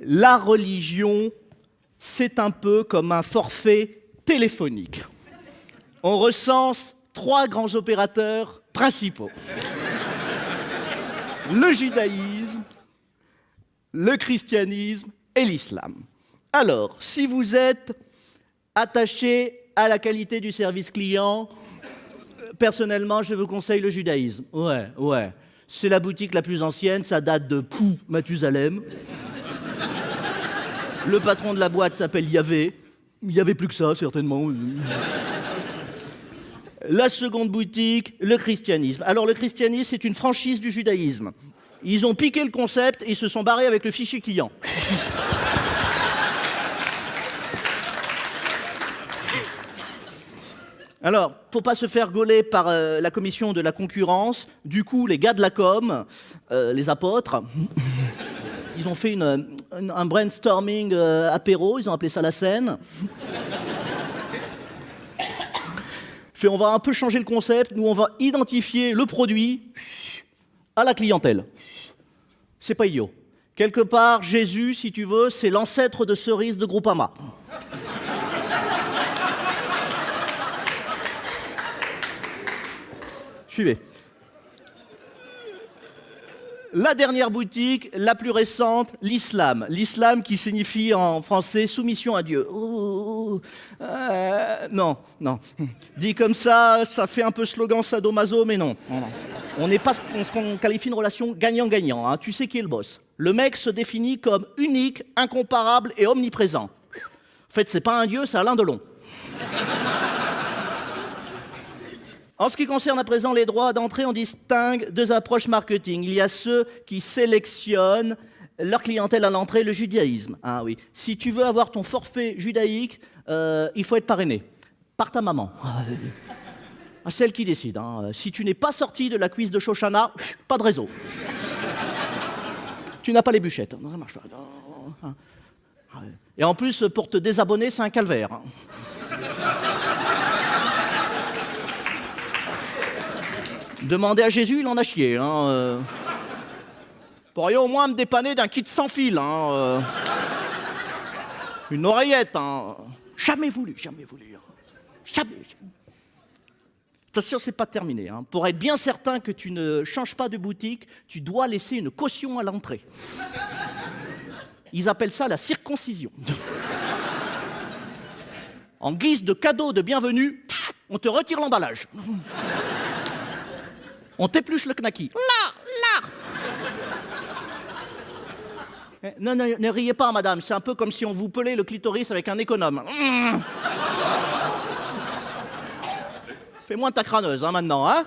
La religion, c'est un peu comme un forfait téléphonique. On recense 3 grands opérateurs principaux. Le judaïsme, le christianisme et l'islam. Alors, si vous êtes attaché à la qualité du service client, personnellement, je vous conseille le judaïsme. Ouais. C'est la boutique la plus ancienne, ça date de Mathusalem. Le patron de la boîte s'appelle Yahvé. Il n'y avait plus que ça, certainement. La seconde boutique, le christianisme. Alors, le christianisme, c'est une franchise du judaïsme. Ils ont piqué le concept et ils se sont barrés avec le fichier client. Alors, faut pas se faire gauler par la commission de la concurrence. Du coup, les gars de la com, les apôtres, ils ont fait un brainstorming apéro, ils ont appelé ça la scène. On va un peu changer le concept, nous on va identifier le produit à la clientèle. C'est pas idiot. Quelque part, Jésus, si tu veux, c'est l'ancêtre de Cerise de Groupama. Suivez. La dernière boutique, la plus récente, l'islam. L'islam qui signifie en français soumission à Dieu. Non. Dit comme ça fait un peu slogan sadomaso, mais non. On n'est pas ce qu'on qualifie une relation gagnant-gagnant. Hein. Tu sais qui est le boss. Le mec se définit comme unique, incomparable et omniprésent. En fait, c'est pas un dieu, c'est Alain Delon. En ce qui concerne à présent les droits d'entrée, on distingue 2 approches marketing. Il y a ceux qui sélectionnent leur clientèle à l'entrée, le judaïsme. Ah oui. Si tu veux avoir ton forfait judaïque, il faut être parrainé par ta maman. Celle qui décide. Hein. Si tu n'es pas sorti de la cuisse de Shoshana, pas de réseau. Tu n'as pas les bûchettes. Ça marche pas. Et en plus, pour te désabonner, c'est un calvaire. Demandez à Jésus, il en a chié. Hein. Pourriez au moins me dépanner d'un kit sans fil. Hein. Une oreillette. Hein. Jamais voulu. Jamais. Attention, c'est pas terminé. Hein. Pour être bien certain que tu ne changes pas de boutique, tu dois laisser une caution à l'entrée. Ils appellent ça la circoncision. En guise de cadeau de bienvenue, on te retire l'emballage. On t'épluche le knacky. Là. Non, ne riez pas, madame. C'est un peu comme si on vous pelait le clitoris avec un économe. Fais moins ta crâneuse, hein, maintenant, hein.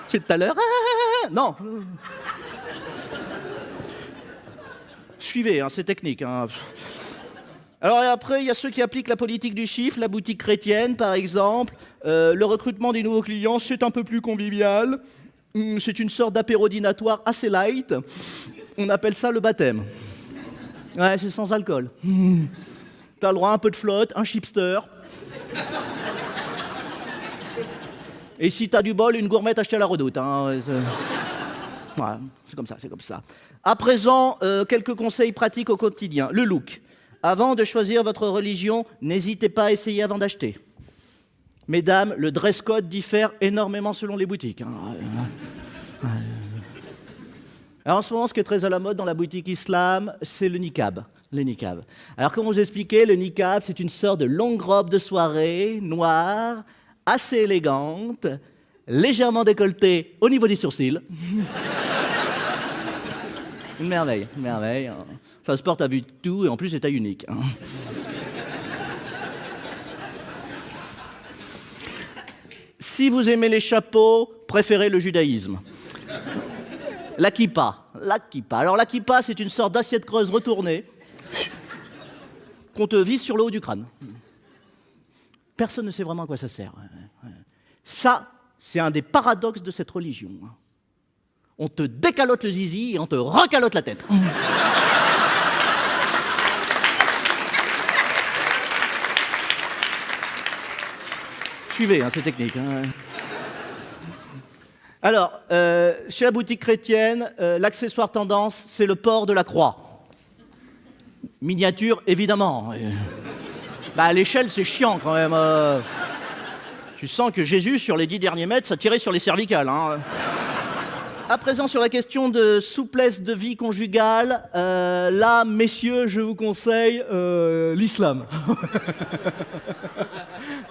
C'est tout à l'heure. Non. Suivez, hein, c'est technique. Hein. Alors et après, il y a ceux qui appliquent la politique du chiffre, la boutique chrétienne, par exemple. Le recrutement des nouveaux clients, c'est un peu plus convivial. C'est une sorte d'apérodinatoire assez light. On appelle ça le baptême. Ouais, c'est sans alcool. T'as le droit à un peu de flotte, un chipster. Et si t'as du bol, une gourmette achetée à la Redoute. Hein. Voilà, c'est comme ça. À présent, quelques conseils pratiques au quotidien. Le look. Avant de choisir votre religion, n'hésitez pas à essayer avant d'acheter. Mesdames, le dress code diffère énormément selon les boutiques. Alors, en ce moment, ce qui est très à la mode dans la boutique islam, c'est le niqab. Alors, comme vous expliquez, le niqab, c'est une sorte de longue robe de soirée, noire, assez élégante, légèrement décolletée au niveau des sourcils. Une merveille. Ça se porte à vue de tout et en plus c'est taille unique. Si vous aimez les chapeaux, préférez le judaïsme. La kippa. Alors la kippa, c'est une sorte d'assiette creuse retournée qu'on te visse sur le haut du crâne. Personne ne sait vraiment à quoi ça sert. Ça, c'est un des paradoxes de cette religion. On te décalote le zizi et on te recalote la tête. Suivez, hein, c'est technique. Hein. Alors, chez la boutique chrétienne, l'accessoire tendance, c'est le port de la croix. Miniature, évidemment. Bah, à l'échelle, c'est chiant quand même. Tu sens que Jésus, sur les 10 derniers mètres, ça tirait sur les cervicales. Hein. À présent, sur la question de souplesse de vie conjugale, là, messieurs, je vous conseille l'islam.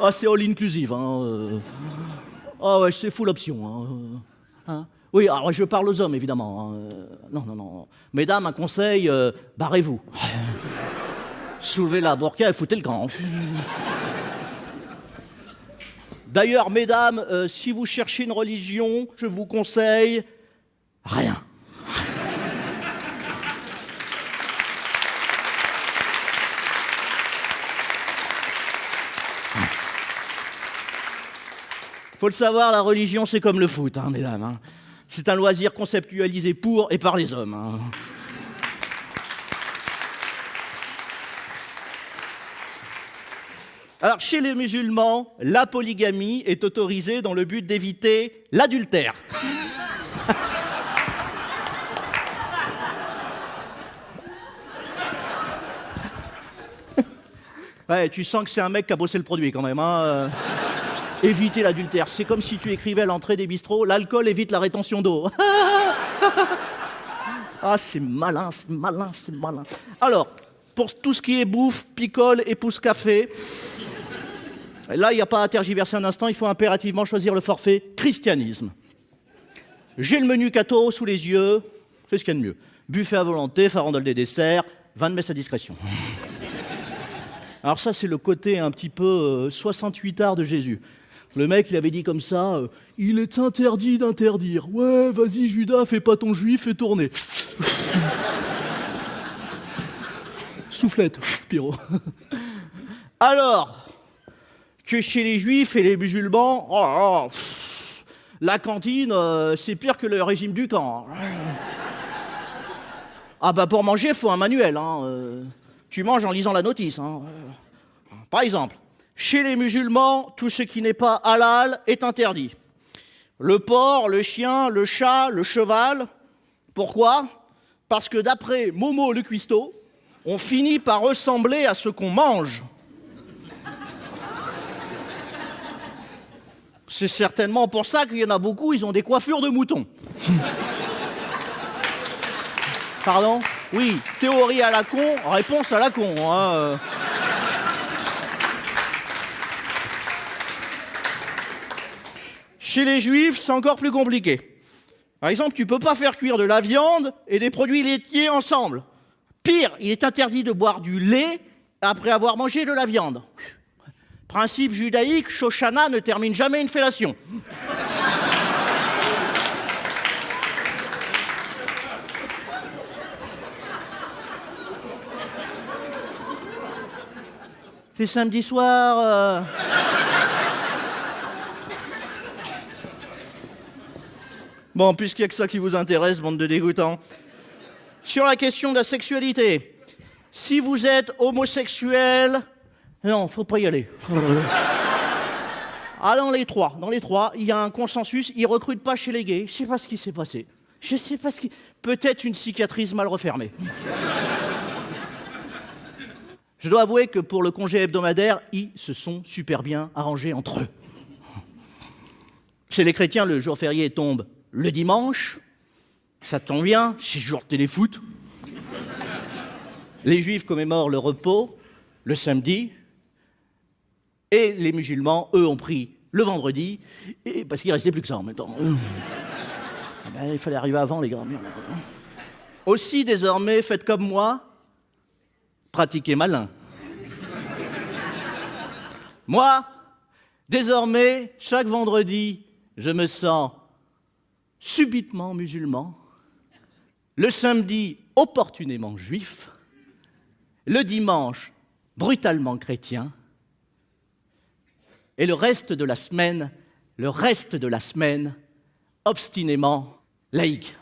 Ah, c'est all inclusive. Hein. Ah ouais, c'est full option. Hein. Oui, alors je parle aux hommes, évidemment. Hein. Non. Mesdames, un conseil, barrez-vous. Soulevez la burqa et foutez le camp. D'ailleurs, mesdames, si vous cherchez une religion, je vous conseille rien. Faut le savoir, la religion, c'est comme le foot, hein, mesdames. Hein. C'est un loisir conceptualisé pour et par les hommes. Hein. Alors, chez les musulmans, la polygamie est autorisée dans le but d'éviter l'adultère. Ouais, tu sens que c'est un mec qui a bossé le produit quand même. Hein. Éviter l'adultère. C'est comme si tu écrivais à l'entrée des bistrots, l'alcool évite la rétention d'eau. Ah, c'est malin. Alors, pour tout ce qui est bouffe, picole et pousse-café, là, il n'y a pas à tergiverser un instant, il faut impérativement choisir le forfait christianisme. J'ai le menu catho sous les yeux, c'est ce qu'il y a de mieux. Buffet à volonté, farandole des desserts, vin de messe à discrétion. Alors ça, c'est le côté un petit peu 68 arts de Jésus. Le mec, il avait dit comme ça, il est interdit d'interdire. Ouais, vas-y Judas, fais pas ton juif et tournez. Soufflette, Pierrot. Alors, que chez les juifs et les musulmans, la cantine, c'est pire que le régime du camp. Ah bah pour manger, il faut un manuel. Hein. Tu manges en lisant la notice. Hein. Par exemple, chez les musulmans, tout ce qui n'est pas halal est interdit. Le porc, le chien, le chat, le cheval. Pourquoi ? Parce que d'après Momo le cuistot, on finit par ressembler à ce qu'on mange. C'est certainement pour ça qu'il y en a beaucoup, ils ont des coiffures de moutons. Pardon ? Oui, théorie à la con, réponse à la con. Hein. Chez les juifs, c'est encore plus compliqué. Par exemple, tu ne peux pas faire cuire de la viande et des produits laitiers ensemble. Pire, il est interdit de boire du lait après avoir mangé de la viande. Principe judaïque, Shoshana ne termine jamais une fellation. C'est samedi soir. Bon, puisqu'il n'y a que ça qui vous intéresse, bande de dégoûtants. Sur la question de la sexualité, si vous êtes homosexuel, non, faut pas y aller. Ah, dans les trois, il y a un consensus, ils recrutent pas chez les gays. Je sais pas ce qui s'est passé. Je sais pas ce qui... Peut-être une cicatrice mal refermée. Je dois avouer que pour le congé hebdomadaire, ils se sont super bien arrangés entre eux. Chez les chrétiens, le jour férié tombe le dimanche. Ça tombe bien, c'est jour de téléfoot. Les juifs commémorent le repos le samedi. Et les musulmans, eux, ont pris le vendredi, et parce qu'il ne restait plus que ça en même temps. Ben, il fallait arriver avant, les gars. Aussi, désormais, faites comme moi, pratiquez malin. Moi, désormais, chaque vendredi, je me sens subitement musulman, le samedi, opportunément juif, le dimanche, brutalement chrétien, et le reste de la semaine, obstinément laïque.